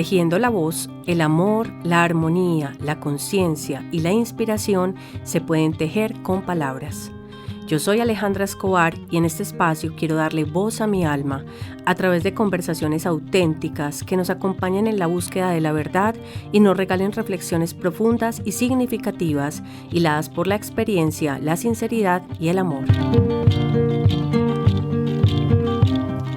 Tejiendo la voz, el amor, la armonía, la conciencia y la inspiración se pueden tejer con palabras. Yo soy Alejandra Escobar y en este espacio quiero darle voz a mi alma a través de conversaciones auténticas que nos acompañen en la búsqueda de la verdad y nos regalen reflexiones profundas y significativas hiladas por la experiencia, la sinceridad y el amor.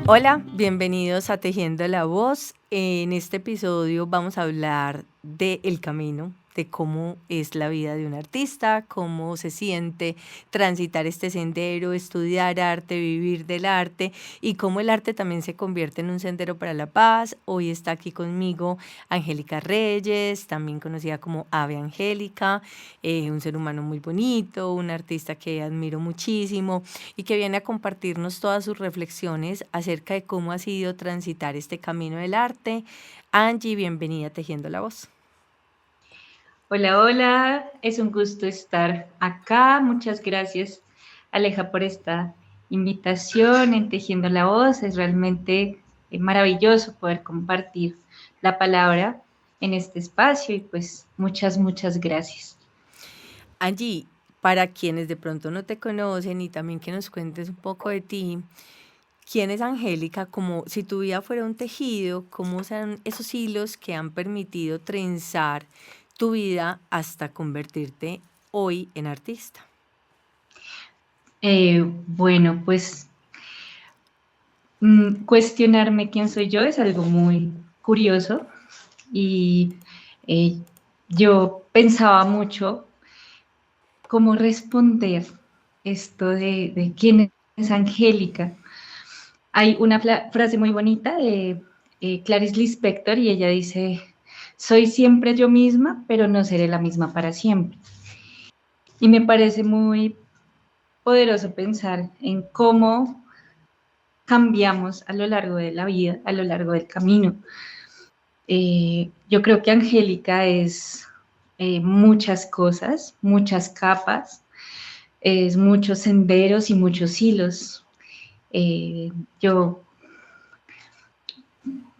Hola, bienvenidos a Tejiendo la Voz. En este episodio vamos a hablar del camino, de cómo es la vida de un artista, cómo se siente transitar este sendero, estudiar arte, vivir del arte y cómo el arte también se convierte en un sendero para la paz. Hoy está aquí conmigo Angélica Reyes, también conocida como Ave Angélica, un ser humano muy bonito, un artista que admiro muchísimo y que viene a compartirnos todas sus reflexiones acerca de cómo ha sido transitar este camino del arte. Angie, bienvenida a Tejiendo la Voz. Hola, hola, es un gusto estar acá. Muchas gracias, Aleja, por esta invitación en Tejiendo la Voz. Es realmente maravilloso poder compartir la palabra en este espacio y pues muchas gracias. Angie, para quienes de pronto no te conocen y también que nos cuentes un poco de ti, ¿quién es Angélica? Como si tu vida fuera un tejido, ¿cómo son esos hilos que han permitido trenzar tu vida hasta convertirte hoy en artista? Bueno, pues cuestionarme quién soy yo es algo muy curioso y eh, yo pensaba mucho cómo responder esto de quién es Angélica. Hay una frase muy bonita de Clarice Lispector y ella dice, soy siempre yo misma, pero no seré la misma para siempre. Y me parece muy poderoso pensar en cómo cambiamos a lo largo de la vida, a lo largo del camino. Yo creo que Angélica es muchas cosas, muchas capas, es muchos senderos y muchos hilos. Yo,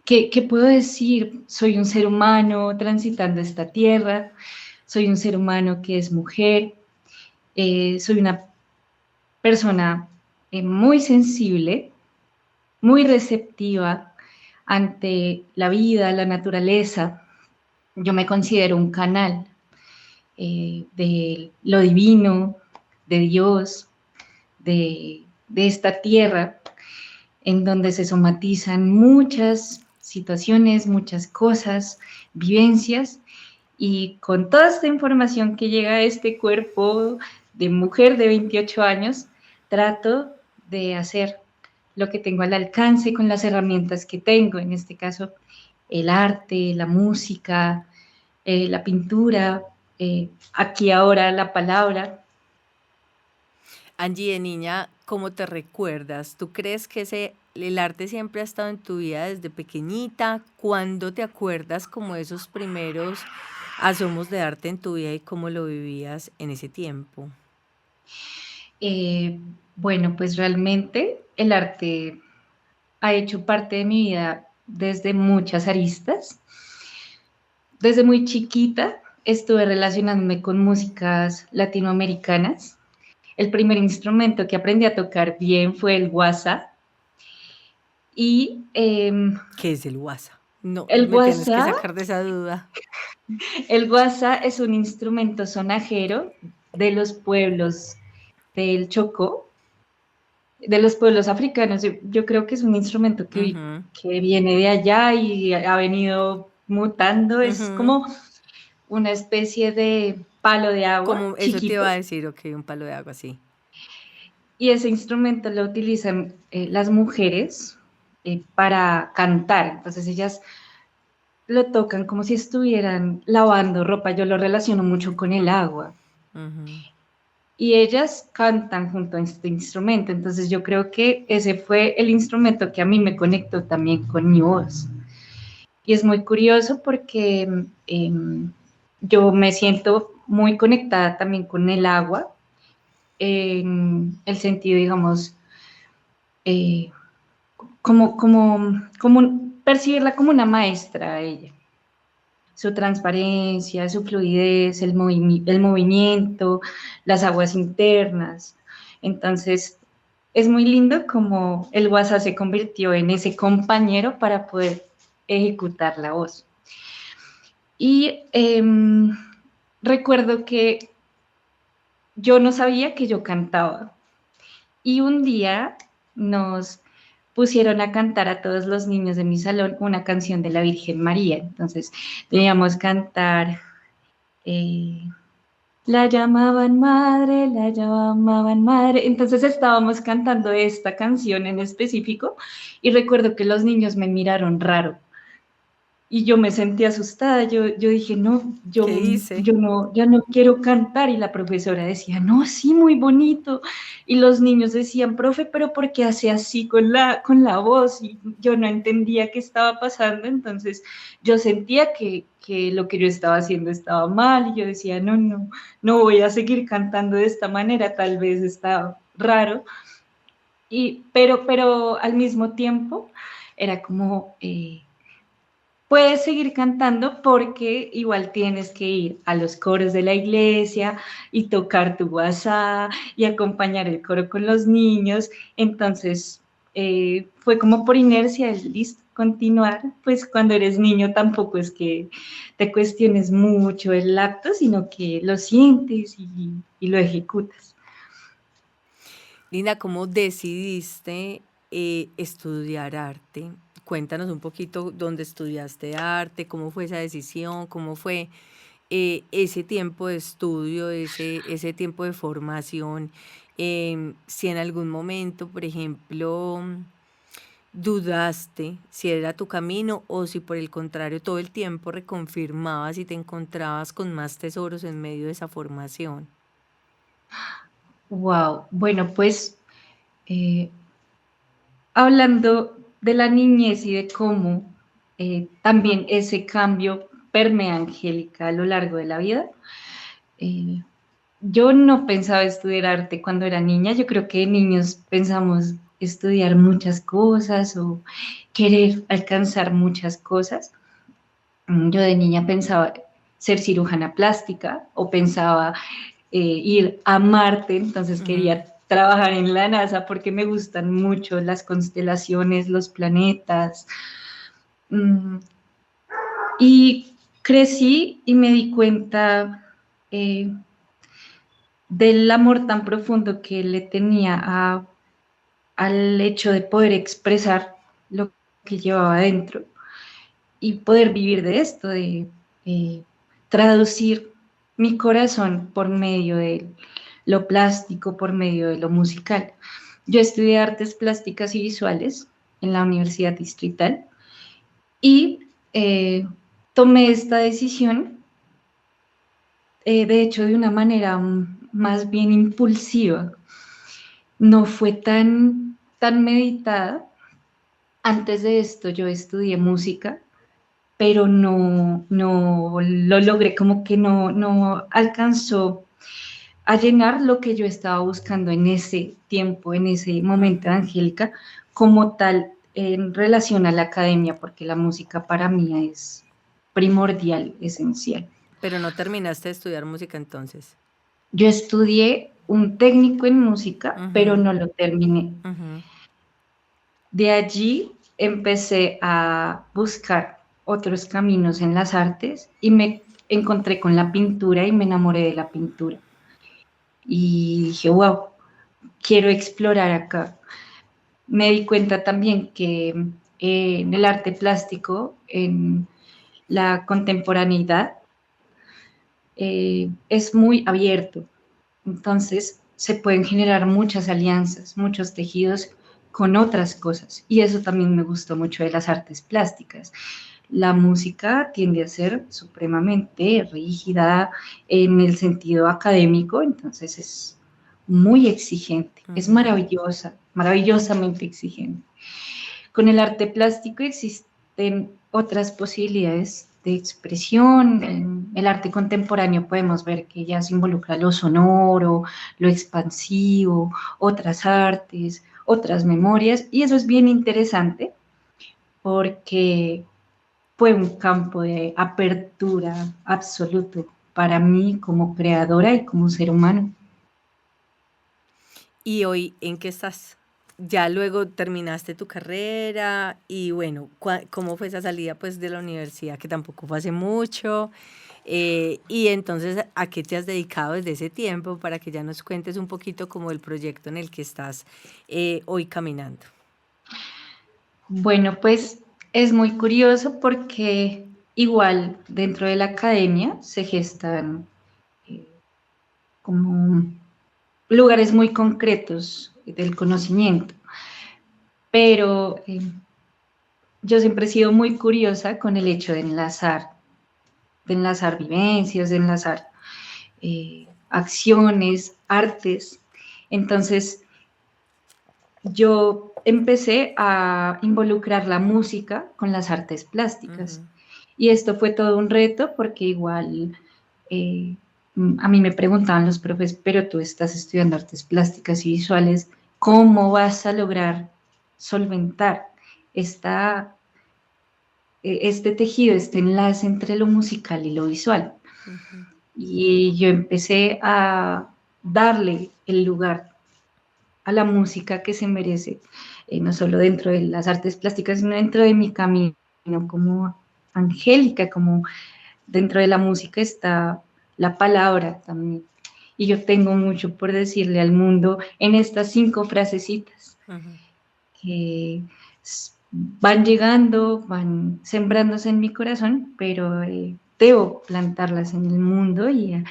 ¿qué puedo decir? Soy un ser humano transitando esta tierra, soy un ser humano que es mujer, soy una persona muy sensible, muy receptiva ante la vida, la naturaleza. Yo me considero un canal de lo divino, de Dios, de esta tierra, en donde se somatizan muchas situaciones, muchas cosas, vivencias, y con toda esta información que llega a este cuerpo de mujer de 28 años, trato de hacer lo que tengo al alcance con las herramientas que tengo, en este caso el arte, la música, la pintura, aquí ahora la palabra. Angie, de niña, ¿cómo te recuerdas? ¿Tú crees que el arte siempre ha estado en tu vida desde pequeñita? ¿Cuándo te acuerdas como de esos primeros asomos de arte en tu vida y cómo lo vivías en ese tiempo? Bueno, pues realmente el arte ha hecho parte de mi vida desde muchas aristas. Desde muy chiquita estuve relacionándome con músicas latinoamericanas. El primer instrumento que aprendí a tocar bien fue el guasa. Y ¿Qué es el guasa? No, el me tienes que guasa, sacar de esa duda. el guasa es un instrumento sonajero de los pueblos del Chocó, de los pueblos africanos. Yo creo que es un instrumento Ujú, que viene de allá y ha venido mutando. Es ujú. como una especie de palo de agua Como eso te iba a chiquito. decir, ok, un palo de agua, sí. Y ese instrumento lo utilizan las mujeres para cantar. Entonces ellas lo tocan como si estuvieran lavando ropa. Yo lo relaciono mucho con el agua. Ujú. Y ellas cantan junto a este instrumento. Entonces yo creo que ese fue el instrumento que a mí me conectó también con mi voz. Y es muy curioso porque yo me siento muy conectada también con el agua, en el sentido, digamos, eh, como percibirla como una maestra a ella. Su transparencia, su fluidez, el movimiento, las aguas internas. Entonces, es muy lindo como el WhatsApp se convirtió en ese compañero para poder ejecutar la voz. Y recuerdo que yo no sabía que yo cantaba. Y un día nos pusieron a cantar a todos los niños de mi salón una canción de la Virgen María. Entonces, teníamos que cantar, eh, la llamaban madre, la llamaban madre. Entonces estábamos cantando esta canción en específico y recuerdo que los niños me miraron raro. Y yo me sentí asustada, yo dije, no, ¿Qué hice? yo no quiero cantar. Y la profesora decía, no, sí, muy bonito. Y los niños decían, profe, pero ¿por qué hace así con la voz? Y yo no entendía qué estaba pasando. Entonces yo sentía que lo que yo estaba haciendo estaba mal. Y yo decía, no voy a seguir cantando de esta manera, tal vez está raro. Pero al mismo tiempo era como... puedes seguir cantando porque igual tienes que ir a los coros de la iglesia y tocar tu guasá y acompañar el coro con los niños. Entonces, fue como por inercia, listo, continuar. Pues cuando eres niño tampoco es que te cuestiones mucho el acto, sino que lo sientes y lo ejecutas. Linda, ¿cómo decidiste estudiar arte? Cuéntanos un poquito dónde estudiaste arte, cómo fue esa decisión, cómo fue ese tiempo de estudio, ese tiempo de formación. Si en algún momento, por ejemplo, dudaste si era tu camino o si por el contrario todo el tiempo reconfirmabas y te encontrabas con más tesoros en medio de esa formación. Wow, bueno, pues eh, hablando de la niñez y de cómo también ese cambio permea a Angélica a lo largo de la vida, eh, yo no pensaba estudiar arte cuando era niña. Yo creo que niños pensamos estudiar muchas cosas o querer alcanzar muchas cosas. Yo de niña pensaba ser cirujana plástica o pensaba ir a Marte, entonces Ujú. quería trabajar en la NASA porque me gustan mucho las constelaciones, los planetas. Mm, y crecí y me di cuenta eh, del amor tan profundo que le tenía al hecho de poder expresar lo que llevaba dentro y poder vivir de esto, de eh, traducir mi corazón por medio de lo plástico, por medio de lo musical. Yo estudié artes plásticas y visuales en la Universidad Distrital y tomé esta decisión, de hecho, de una manera más bien impulsiva. No fue tan meditada. Antes de esto yo estudié música, pero no lo logré, como que no alcanzó a llenar lo que yo estaba buscando en ese tiempo, en ese momento, Ujú. Angélica, como tal en relación a la academia, porque la música para mí es primordial, esencial. Pero no terminaste de estudiar música entonces. Yo estudié un técnico en música, pero Ujú, no lo terminé. ujú. De allí empecé a buscar otros caminos en las artes y me encontré con la pintura y me enamoré de la pintura. Y dije, wow, quiero explorar acá. Me di cuenta también que en el arte plástico, en la contemporaneidad, es muy abierto. Entonces se pueden generar muchas alianzas, muchos tejidos con otras cosas. Y eso también me gustó mucho de las artes plásticas. La música tiende a ser supremamente rígida en el sentido académico, entonces es muy exigente, es Ujú. maravillosa, maravillosamente exigente. Con el arte plástico existen otras posibilidades de expresión. En el arte contemporáneo podemos ver que ya se involucra lo sonoro, lo expansivo, otras artes, otras memorias, y eso es bien interesante porque fue un campo de apertura absoluto para mí como creadora y como ser humano. ¿Y hoy en qué estás? Ya luego terminaste tu carrera y bueno, ¿cómo fue esa salida pues de la universidad que tampoco fue hace mucho? Y entonces, ¿a qué te has dedicado desde ese tiempo para que ya nos cuentes un poquito como el proyecto en el que estás hoy caminando? Bueno, pues es muy curioso porque igual dentro de la academia se gestan eh, como lugares muy concretos del conocimiento, pero yo siempre he sido muy curiosa con el hecho de enlazar vivencias, de enlazar acciones, artes. Entonces, yo empecé a involucrar la música con las artes plásticas. Ujú. Y esto fue todo un reto porque igual a mí me preguntaban los profes, pero tú estás estudiando artes plásticas y visuales, ¿cómo vas a lograr solventar esta, este tejido, este enlace entre lo musical y lo visual? Ujú. Y yo empecé a darle el lugar a la música que se merece, no solo dentro de las artes plásticas, sino dentro de mi camino como angélica, como dentro de la música está la palabra también. Y yo tengo mucho por decirle al mundo en estas 5 frasecitas Ujú. que van llegando, van sembrándose en mi corazón, pero debo plantarlas en el mundo y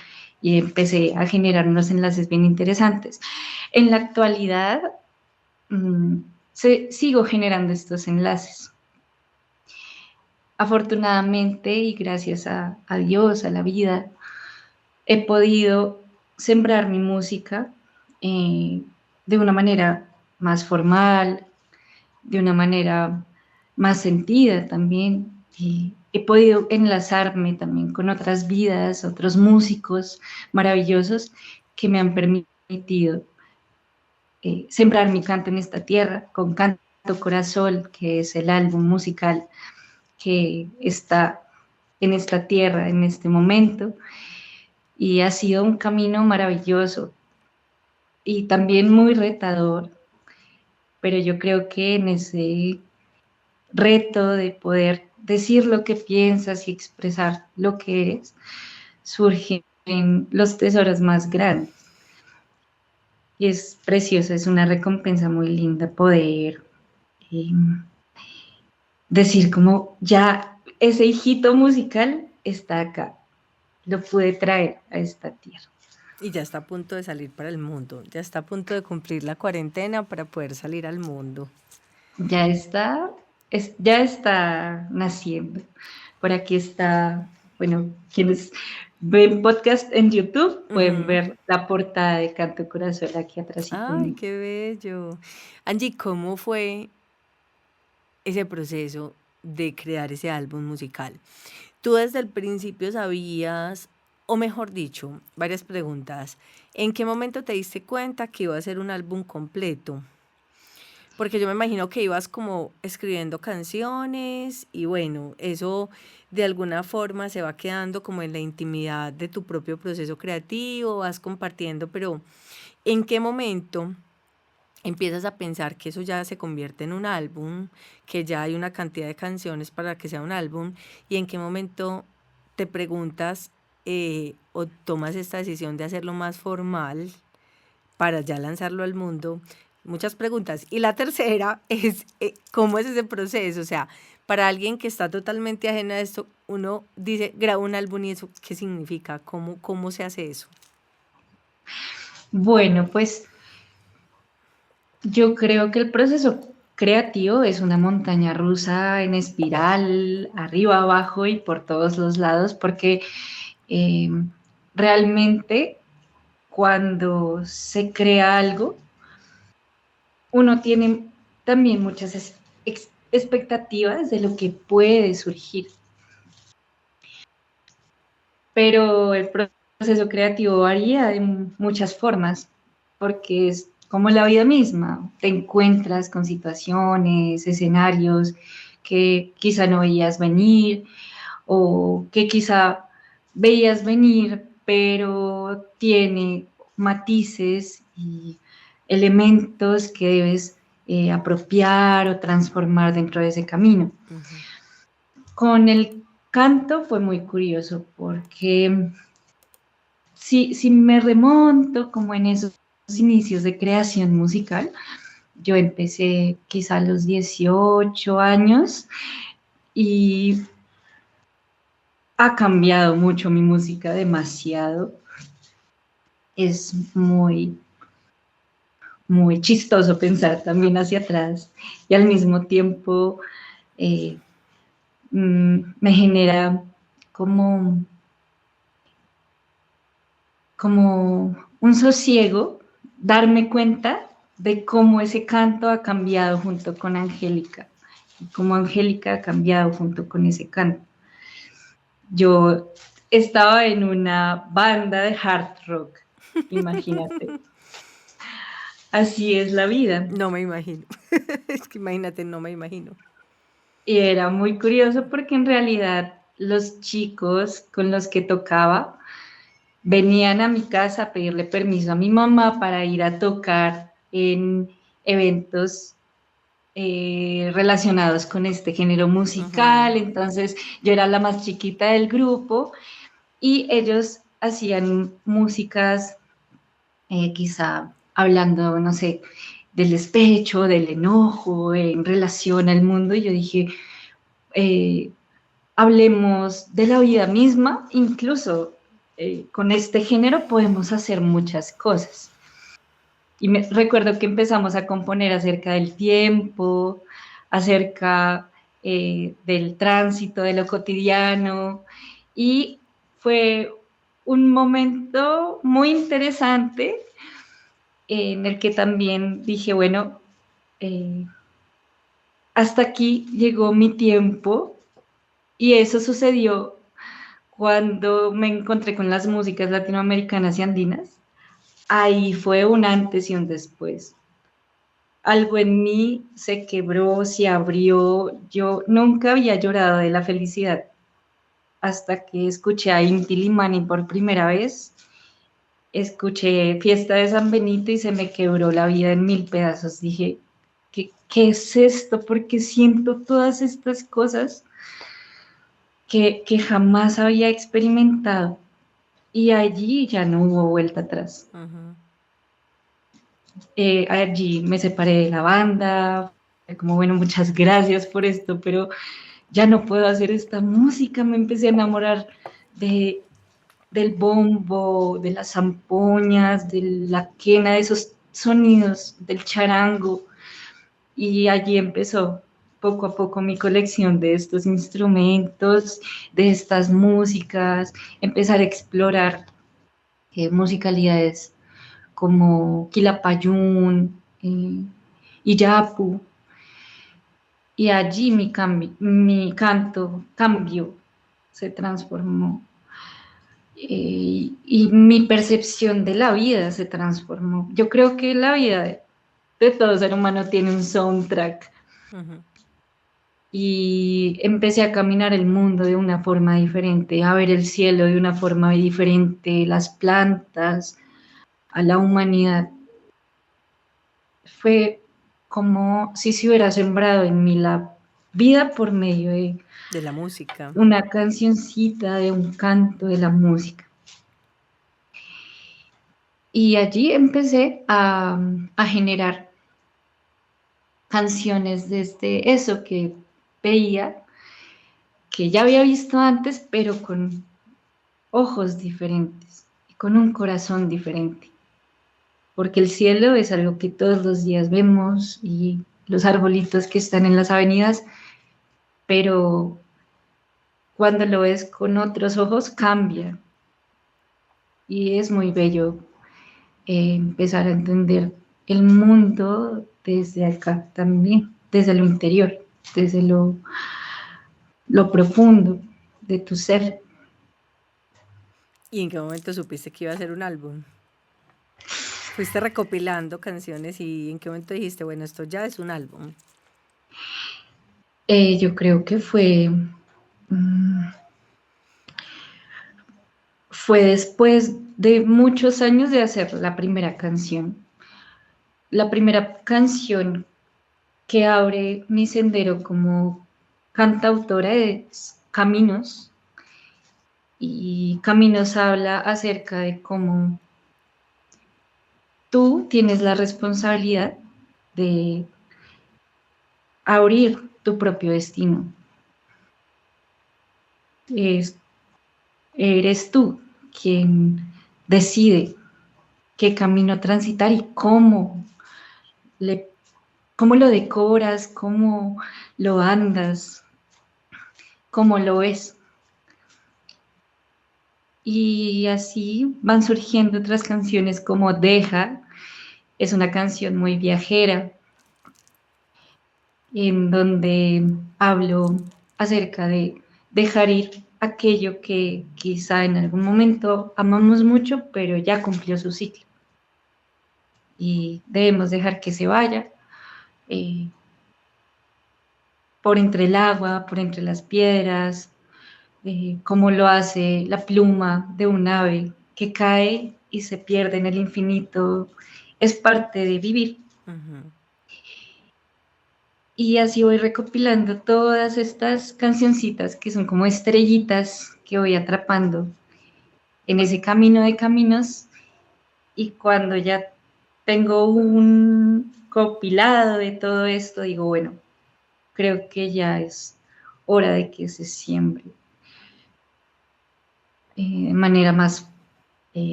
empecé a generar unos enlaces bien interesantes. En la actualidad, sigo generando estos enlaces. Afortunadamente y gracias a Dios, a la vida, he podido sembrar mi música de una manera más formal, de una manera más sentida también. Y he podido enlazarme también con otras vidas, otros músicos maravillosos que me han permitido sembrar mi canto en esta tierra con Canto Corazón, que es el álbum musical que está en esta tierra en este momento. Y ha sido un camino maravilloso y también muy retador, pero yo creo que en ese reto de poder decir lo que piensas y expresar lo que eres, surgen los tesoros más grandes. Y es precioso, es una recompensa muy linda poder eh, decir como ya ese hijito musical está acá, lo pude traer a esta tierra. Y ya está a punto de salir para el mundo, ya está a punto de cumplir la cuarentena para poder salir al mundo. Ya está, ya está naciendo. Por aquí está, bueno, quienes ven podcast en YouTube pueden Ujú. ver la portada de Canto Corazón aquí atrásito de Ay, mí. qué bello. Angie, ¿cómo fue ese proceso de crear ese álbum musical? ¿Tú desde el principio sabías, o mejor dicho, varias preguntas, ¿en qué momento te diste cuenta que iba a ser un álbum completo? Porque yo me imagino que ibas como escribiendo canciones y bueno, eso de alguna forma se va quedando como en la intimidad de tu propio proceso creativo, vas compartiendo, pero ¿en qué momento empiezas a pensar que eso ya se convierte en un álbum, que ya hay una cantidad de canciones para que sea un álbum? ¿Y en qué momento te preguntas o tomas esta decisión de hacerlo más formal para ya lanzarlo al mundo? Muchas preguntas. Y la tercera es, ¿cómo es ese proceso? O sea, para alguien que está totalmente ajeno a esto, uno dice, grabo un álbum y eso, ¿qué significa? ¿Cómo se hace eso? Bueno, pues yo creo que el proceso creativo es una montaña rusa en espiral, arriba, abajo y por todos los lados, porque eh, realmente cuando se crea algo, uno tiene también muchas expectativas de lo que puede surgir, pero el proceso creativo varía de muchas formas, porque es como la vida misma, te encuentras con situaciones, escenarios que quizá no veías venir o que quizá veías venir, pero tiene matices y elementos que debes apropiar o transformar dentro de ese camino. Ujú. Con el canto fue muy curioso porque si me remonto como en esos inicios de creación musical, yo empecé quizá a los 18 años y ha cambiado mucho mi música, demasiado. Es muy chistoso pensar también hacia atrás y al mismo tiempo eh, me genera como, como un sosiego darme cuenta de cómo ese canto ha cambiado junto con Angélica y cómo Angélica ha cambiado junto con ese canto. Yo estaba en una banda de hard rock, imagínate. Así es la vida. No me imagino. Es que imagínate, no me imagino. Y era muy curioso porque en realidad los chicos con los que tocaba venían a mi casa a pedirle permiso a mi mamá para ir a tocar en eventos relacionados con este género musical. Ujú. Entonces yo era la más chiquita del grupo y ellos hacían músicas quizá hablando, no sé, del despecho, del enojo en relación al mundo. Y yo dije, eh, hablemos de la vida misma, incluso con este género podemos hacer muchas cosas. Y recuerdo que empezamos a componer acerca del tiempo, acerca del tránsito, de lo cotidiano, y fue un momento muy interesante en el que también dije, bueno, eh, hasta aquí llegó mi tiempo y eso sucedió cuando me encontré con las músicas latinoamericanas y andinas. Ahí fue un antes y un después. Algo en mí se quebró, se abrió. Yo nunca había llorado de la felicidad hasta que escuché a Inti Limani por primera vez. Escuché Fiesta de San Benito y se me quebró la vida en mil pedazos. Dije, ¿qué es esto? Porque siento todas estas cosas que jamás había experimentado. Y allí ya no hubo vuelta atrás. Ujú. Allí me separé de la banda, como bueno, muchas gracias por esto, pero ya no puedo hacer esta música. Me empecé a enamorar de, del bombo, de las zampoñas, de la quena, de esos sonidos, del charango. Y allí empezó poco a poco mi colección de estos instrumentos, de estas músicas, empezar a explorar musicalidades como Quilapayún, Iyapu, y allí mi canto cambió, se transformó, y mi percepción de la vida se transformó. Yo creo que la vida de todo ser humano tiene un soundtrack Ujú. y empecé a caminar el mundo de una forma diferente, a ver el cielo de una forma diferente, las plantas, a la humanidad. Fue como si se hubiera sembrado en mí la vida por medio de De la música. una cancioncita, de un canto, de la música. Y allí empecé a generar canciones desde eso que veía, que ya había visto antes, pero con ojos diferentes y con un corazón diferente. Porque el cielo es algo que todos los días vemos y los arbolitos que están en las avenidas, pero cuando lo ves con otros ojos cambia y es muy bello empezar a entender el mundo desde acá también, desde lo interior, desde lo profundo de tu ser. ¿Y en qué momento supiste que iba a ser un álbum? Fuiste recopilando canciones y en qué momento dijiste, bueno, esto ya es un álbum. Yo creo que mm, fue después de muchos años de hacer la primera canción. La primera canción que abre mi sendero como cantautora es Caminos. Y Caminos habla acerca de cómo tú tienes la responsabilidad de abrir tu propio destino. Es, eres tú quien decide qué camino transitar y le, cómo lo decoras, cómo lo andas, cómo lo ves. Y así van surgiendo otras canciones como Deja, es una canción muy viajera, en donde hablo acerca de dejar ir aquello que quizá en algún momento amamos mucho, pero ya cumplió su ciclo. Y debemos dejar que se vaya eh, por entre el agua, por entre las piedras, como lo hace la pluma de un ave que cae y se pierde en el infinito. Es parte de vivir. Ujú. Y así voy recopilando todas estas cancioncitas que son como estrellitas que voy atrapando en ese camino de caminos. Y cuando ya tengo un compilado de todo esto, digo, bueno, creo que ya es hora de que se siembre de manera más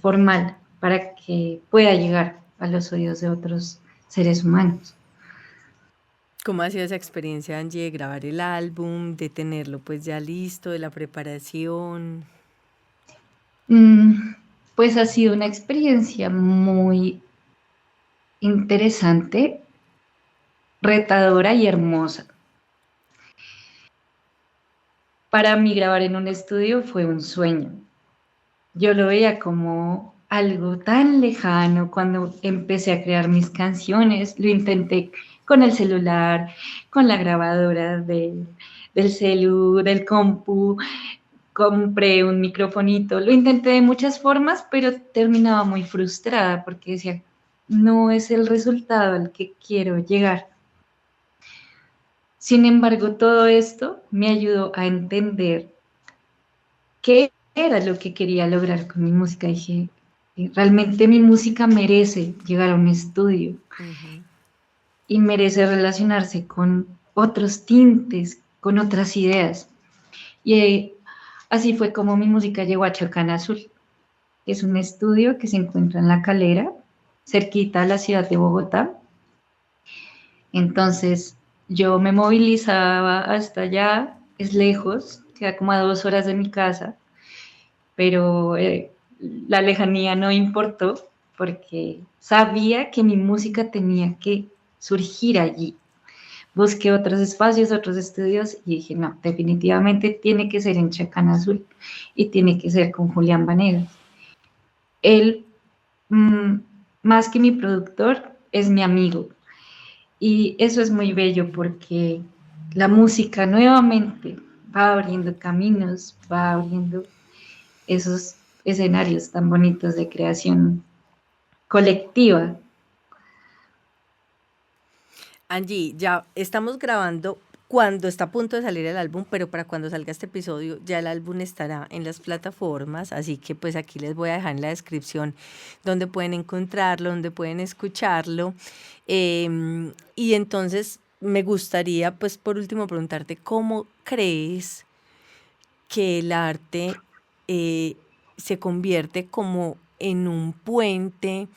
formal para que pueda llegar a los oídos de otros seres humanos. ¿Cómo ha sido esa experiencia, Angie, de grabar el álbum, de tenerlo pues ya listo, de la preparación? Mm, pues ha sido una experiencia muy interesante, retadora y hermosa. Para mí grabar en un estudio fue un sueño. Yo lo veía como algo tan lejano cuando empecé a crear mis canciones. Lo intenté con el celular, con la grabadora del celu, del compu, compré un microfonito. Lo intenté de muchas formas, pero terminaba muy frustrada porque decía, no es el resultado al que quiero llegar. Sin embargo, todo esto me ayudó a entender qué era lo que quería lograr con mi música. Dije, realmente mi música merece llegar a un estudio Ujú. y merece relacionarse con otros tintes, con otras ideas. Y así fue como mi música llegó a Chacana Azul. Es un estudio que se encuentra en La Calera, cerquita a la ciudad de Bogotá. Entonces yo me movilizaba hasta allá, es lejos, queda como a 2 horas de mi casa, pero la lejanía no importó porque sabía que mi música tenía que surgir allí. Busqué otros espacios, otros estudios y dije, no, definitivamente tiene que ser en Chacán Azul y tiene que ser con Julián Vanegas. Él, mm, más que mi productor, es mi amigo. Y eso es muy bello porque la música nuevamente va abriendo caminos, va abriendo esos escenarios tan bonitos de creación colectiva. Angie, ya estamos grabando cuando está a punto de salir el álbum, pero para cuando salga este episodio ya el álbum estará en las plataformas, así que pues aquí les voy a dejar en la descripción donde pueden encontrarlo, donde pueden escucharlo. Y entonces me gustaría pues por último preguntarte cómo crees que el arte eh, se convierte como en un puente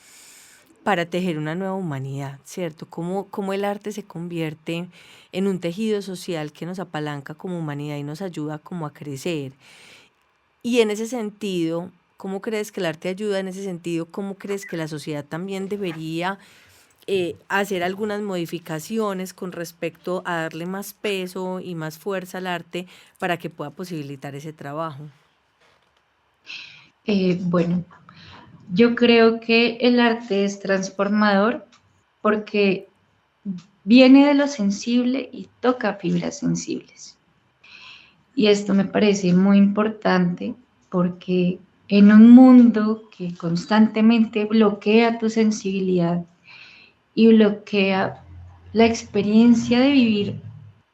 para tejer una nueva humanidad, ¿cierto? Cómo el arte se convierte en un tejido social que nos apalanca como humanidad y nos ayuda como a crecer. Y en ese sentido, ¿cómo crees que el arte ayuda en ese sentido? ¿Cómo crees que la sociedad también debería hacer algunas modificaciones con respecto a darle más peso y más fuerza al arte para que pueda posibilitar ese trabajo? Bueno, yo creo que el arte es transformador porque viene de lo sensible y toca fibras sensibles. Y esto me parece muy importante porque en un mundo que constantemente bloquea tu sensibilidad y bloquea la experiencia de vivir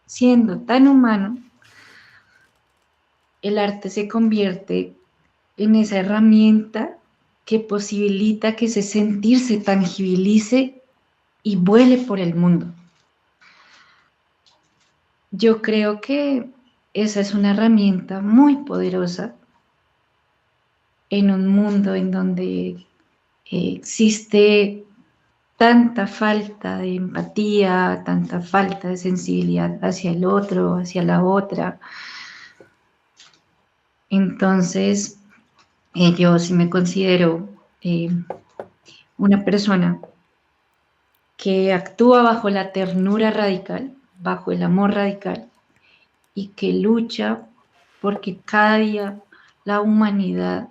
siendo tan humano, el arte se convierte en esa herramienta que posibilita que ese sentir se tangibilice y vuele por el mundo. Yo creo que esa es una herramienta muy poderosa en un mundo en donde existe tanta falta de empatía, tanta falta de sensibilidad hacia el otro, hacia la otra. Entonces, yo sí me considero una persona que actúa bajo la ternura radical, bajo el amor radical, y que lucha porque cada día la humanidad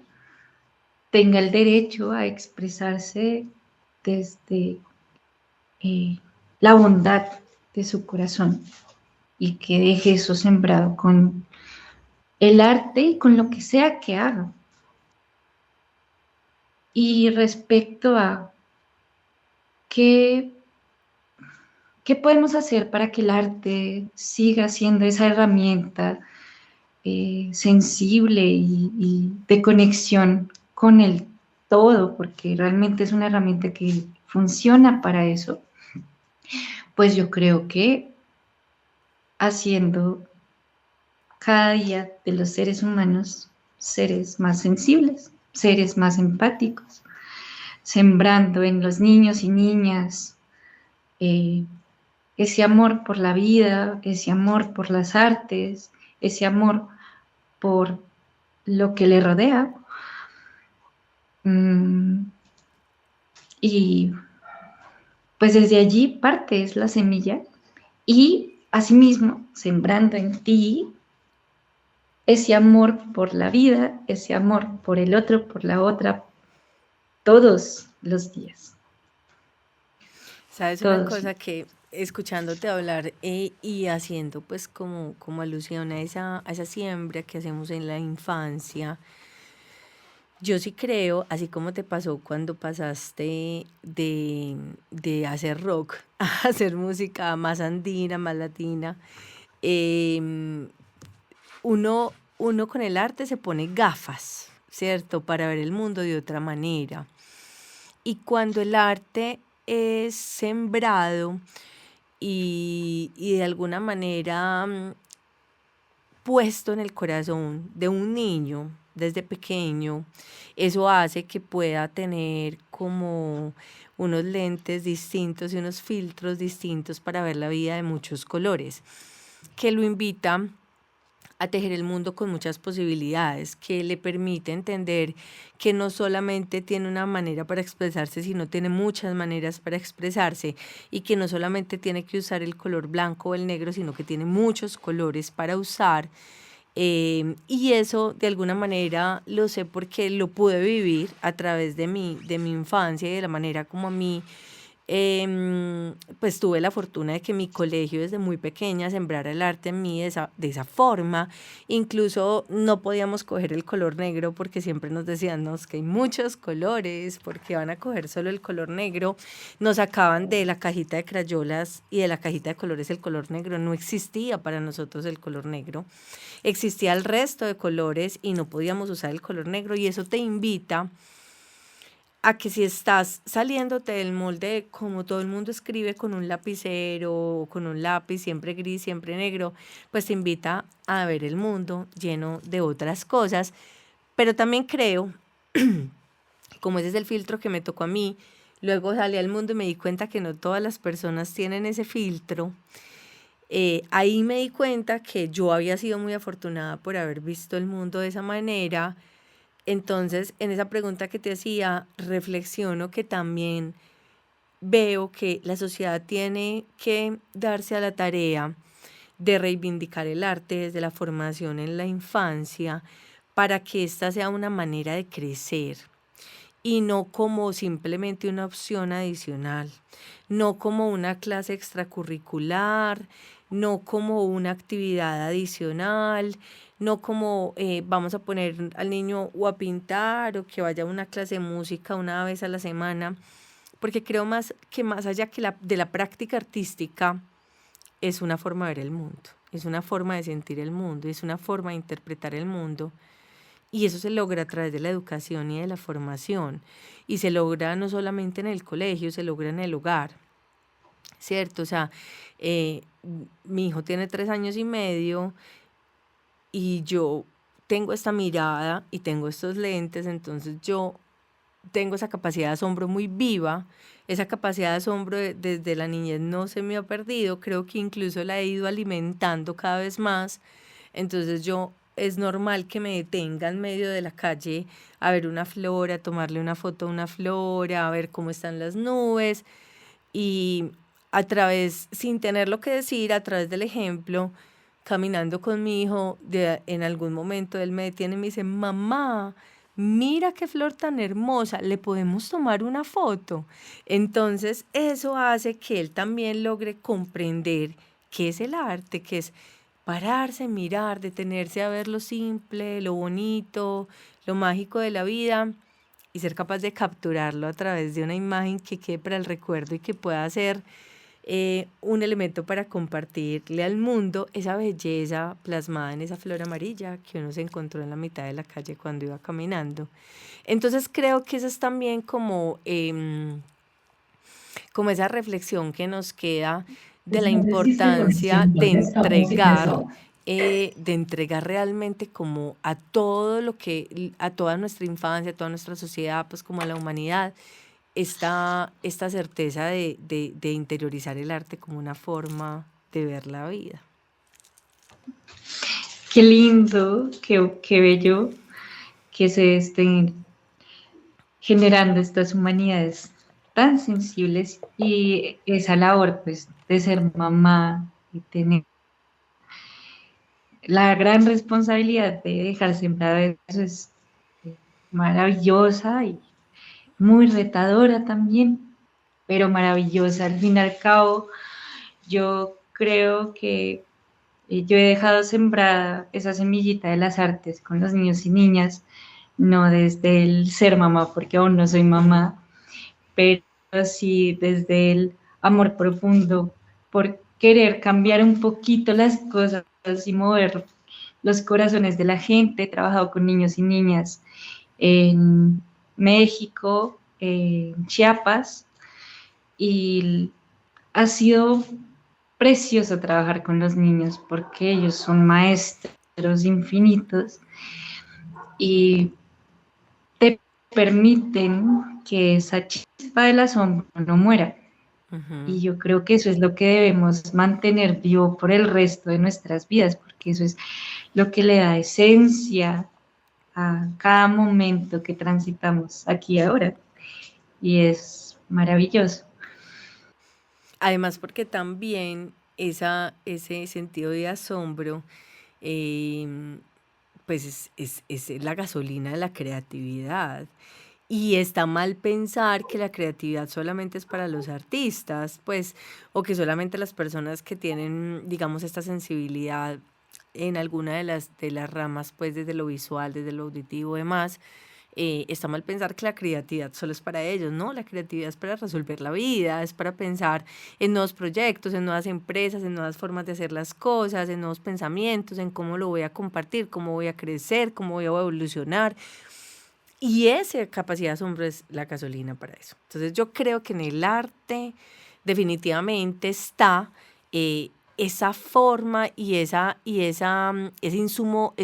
tenga el derecho a expresarse desde la bondad de su corazón y que deje eso sembrado con el arte y con lo que sea que haga. Y respecto a qué, qué podemos hacer para que el arte siga siendo esa herramienta sensible y de conexión con el todo, porque realmente es una herramienta que funciona para eso, pues yo creo que haciendo cada día de los seres humanos seres más sensibles, seres más empáticos, sembrando en los niños y niñas eh, ese amor por la vida, ese amor por las artes, ese amor por lo que le rodea. Y pues desde allí parte es la semilla y asimismo sembrando en ti ese amor por la vida, ese amor por el otro, por la otra, todos los días. Sabes una Todos. cosa que escuchándote hablar y haciendo pues como alusión a esa siembra que hacemos en la infancia, yo sí creo, así como te pasó cuando pasaste de hacer rock a hacer música más andina, más latina, em, uno con el arte se pone gafas, ¿cierto? Para ver el mundo de otra manera. Y cuando el arte es sembrado y de alguna manera puesto en el corazón de un niño desde pequeño, eso hace que pueda tener como unos lentes distintos y unos filtros distintos para ver la vida de muchos colores, que lo invita a tejer el mundo con muchas posibilidades, que le permite entender que no solamente tiene una manera para expresarse, sino tiene muchas maneras para expresarse y que no solamente tiene que usar el color blanco o el negro, sino que tiene muchos colores para usar. Y eso de alguna manera lo sé porque lo pude vivir a través de mi infancia y de la manera como a mí pues tuve la fortuna de que mi colegio desde muy pequeña sembrara el arte en mí de esa forma. Incluso no podíamos coger el color negro porque siempre nos decían, no, es que hay muchos colores, porque van a coger solo el color negro. Nos sacaban de la cajita de crayolas y de la cajita de colores el color negro. No existía para nosotros el color negro. Existía el resto de colores y no podíamos usar el color negro, y eso te invita a que si estás saliéndote del molde, como todo el mundo escribe con un lapicero o con un lápiz, siempre gris, siempre negro, pues te invita a ver el mundo lleno de otras cosas. Pero también creo, como ese es el filtro que me tocó a mí, luego salí al mundo y me di cuenta que no todas las personas tienen ese filtro. Ahí me di cuenta que yo había sido muy afortunada por haber visto el mundo de esa manera. Entonces, en esa pregunta que te hacía, reflexiono que también veo que la sociedad tiene que darse a la tarea de reivindicar el arte desde la formación en la infancia para que esta sea una manera de crecer y no como simplemente una opción adicional, no como una clase extracurricular, no como una actividad adicional, no como vamos a poner al niño o a pintar o que vaya a una clase de música una vez a la semana, porque creo más que más allá que de la práctica artística, es una forma de ver el mundo, es una forma de sentir el mundo, es una forma de interpretar el mundo. Y eso se logra a través de la educación y de la formación. Y se logra no solamente en el colegio, se logra en el hogar, ¿cierto? O sea, mi hijo tiene 3 años y medio y yo tengo esta mirada y tengo estos lentes, entonces yo tengo esa capacidad de asombro muy viva, esa capacidad de asombro desde la niñez no se me ha perdido, creo que incluso la he ido alimentando cada vez más, entonces yo es normal que me detenga en medio de la calle a ver una flor, a tomarle una foto a una flor, a ver cómo están las nubes y a través, sin tener lo que decir, a través del ejemplo, caminando con mi hijo, en algún momento él me detiene y me dice, mamá, mira qué flor tan hermosa, ¿le podemos tomar una foto? Entonces eso hace que él también logre comprender qué es el arte, qué es pararse, mirar, detenerse a ver lo simple, lo bonito, lo mágico de la vida y ser capaz de capturarlo a través de una imagen que quede para el recuerdo y que pueda ser un elemento para compartirle al mundo esa belleza plasmada en esa flor amarilla que uno se encontró en la mitad de la calle cuando iba caminando. Entonces creo que eso es también como esa reflexión que nos queda de Pues la no sé si se importancia conociendo de esta música, ¿no? de entregar realmente como a todo lo que, a toda nuestra infancia, a toda nuestra sociedad, pues como a la humanidad, esta certeza de interiorizar el arte como una forma de ver la vida. Qué lindo, qué bello que se estén generando estas humanidades tan sensibles y esa labor pues de ser mamá y tener la gran responsabilidad de dejar sembrado eso es maravillosa y muy retadora también, pero maravillosa. Al fin y al cabo, yo creo que yo he dejado sembrada esa semillita de las artes con los niños y niñas, no desde el ser mamá, porque aún no soy mamá, pero sí desde el amor profundo por querer cambiar un poquito las cosas y mover los corazones de la gente. He trabajado con niños y niñas en México, en Chiapas, y ha sido precioso trabajar con los niños porque ellos son maestros infinitos y te permiten que esa chispa del asombro no muera. Ujú. Y yo creo que eso es lo que debemos mantener vivo por el resto de nuestras vidas, porque eso es lo que le da esencia a cada momento que transitamos aquí y ahora. Y es maravilloso. Además, porque también ese sentido de asombro, em, pues es la gasolina de la creatividad. Y está mal pensar que la creatividad solamente es para los artistas, pues, o que solamente las personas que tienen, digamos, esta sensibilidad en alguna de las ramas, pues, desde lo visual, desde lo auditivo, demás, está mal pensar que la creatividad solo es para ellos, ¿no? La creatividad es para resolver la vida, es para pensar en nuevos proyectos, en nuevas empresas, en nuevas formas de hacer las cosas, en nuevos pensamientos, en cómo lo voy a compartir, cómo voy a crecer, cómo voy a evolucionar. Y esa capacidad de asombro es la gasolina para eso. Entonces yo creo que en el arte definitivamente está eh, esa forma y ese insumo,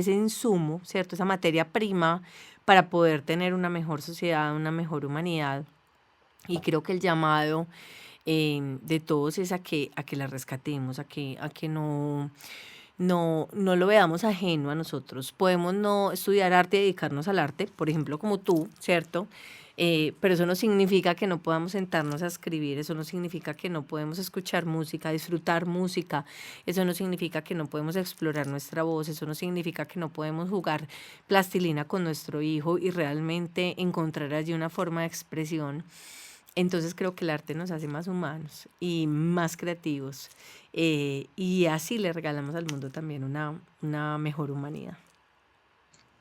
¿cierto? Esa materia prima para poder tener una mejor sociedad, una mejor humanidad. Y creo que el llamado de todos es a que la rescatemos, a que no lo veamos ajeno a nosotros. Podemos no estudiar arte y dedicarnos al arte, por ejemplo, como tú, ¿cierto? Pero eso no significa que no podamos sentarnos a escribir, eso no significa que no podemos escuchar música, disfrutar música, eso no significa que no podemos explorar nuestra voz, eso no significa que no podemos jugar plastilina con nuestro hijo y realmente encontrar allí una forma de expresión. Entonces creo que el arte nos hace más humanos y más creativos, y así le regalamos al mundo también una mejor humanidad.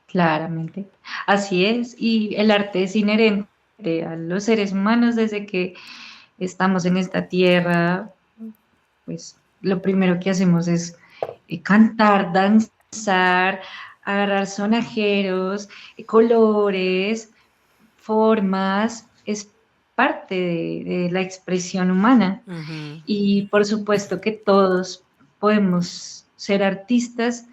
Claramente. Así es. Y el arte es inherente a los seres humanos desde que estamos en esta tierra. Pues lo primero que hacemos es cantar, danzar, agarrar sonajeros, colores, formas. Es parte de la expresión humana. Ujú. Y por supuesto que todos podemos ser artistas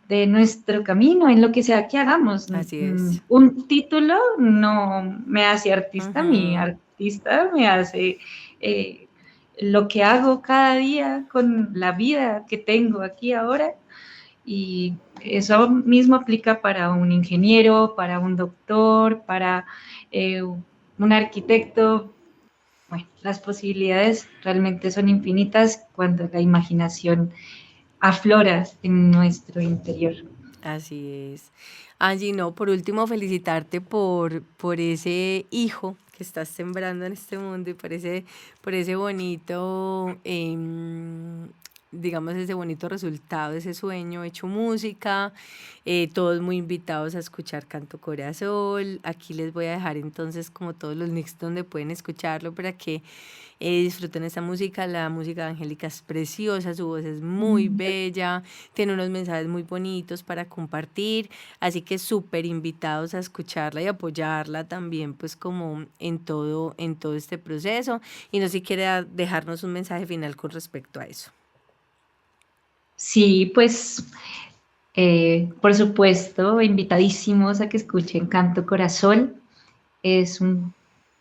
de nuestro camino, en lo que sea que hagamos. Así es. Un título no me hace artista, mi Ujú. artista me hace eh, lo que hago cada día con la vida que tengo aquí ahora. Y eso mismo aplica para un ingeniero, para un doctor, para un arquitecto. Bueno, las posibilidades realmente son infinitas cuando la imaginación aflora en nuestro interior. Así es. Angie, no, por último, felicitarte por ese hijo que estás sembrando en este mundo y por ese bonito, digamos, ese bonito resultado, ese sueño hecho música. Todos muy invitados a escuchar Canto Corazón. Aquí les voy a dejar entonces como todos los links donde pueden escucharlo para que disfruten esta música. La música de Angélica es preciosa, su voz es muy bella, tiene unos mensajes muy bonitos para compartir, así que súper invitados a escucharla y apoyarla también, pues como en todo este proceso. Y no sé si quiere dejarnos un mensaje final con respecto a eso. Sí, pues por supuesto, invitadísimos a que escuchen Canto Corazón. Es un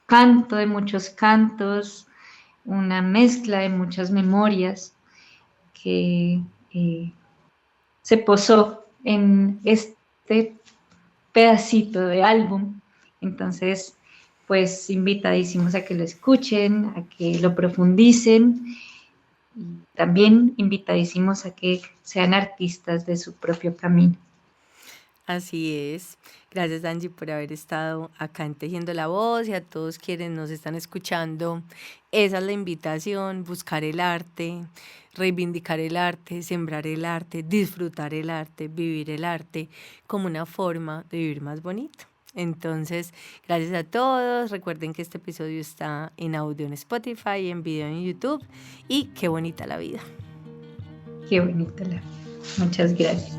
canto de muchos cantos, una mezcla de muchas memorias que se posó en este pedacito de álbum. Entonces, pues invitadísimos a que lo escuchen, a que lo profundicen y también invitadísimos a que sean artistas de su propio camino. Así es. Gracias, Angie, por haber estado acá en Tejiendo la Voz, y a todos quienes nos están escuchando. Esa es la invitación: buscar el arte, reivindicar el arte, sembrar el arte, disfrutar el arte, vivir el arte como una forma de vivir más bonito. Entonces, gracias a todos. Recuerden que este episodio está en audio en Spotify, en video en YouTube, y qué bonita la vida. Qué bonita la. Muchas gracias.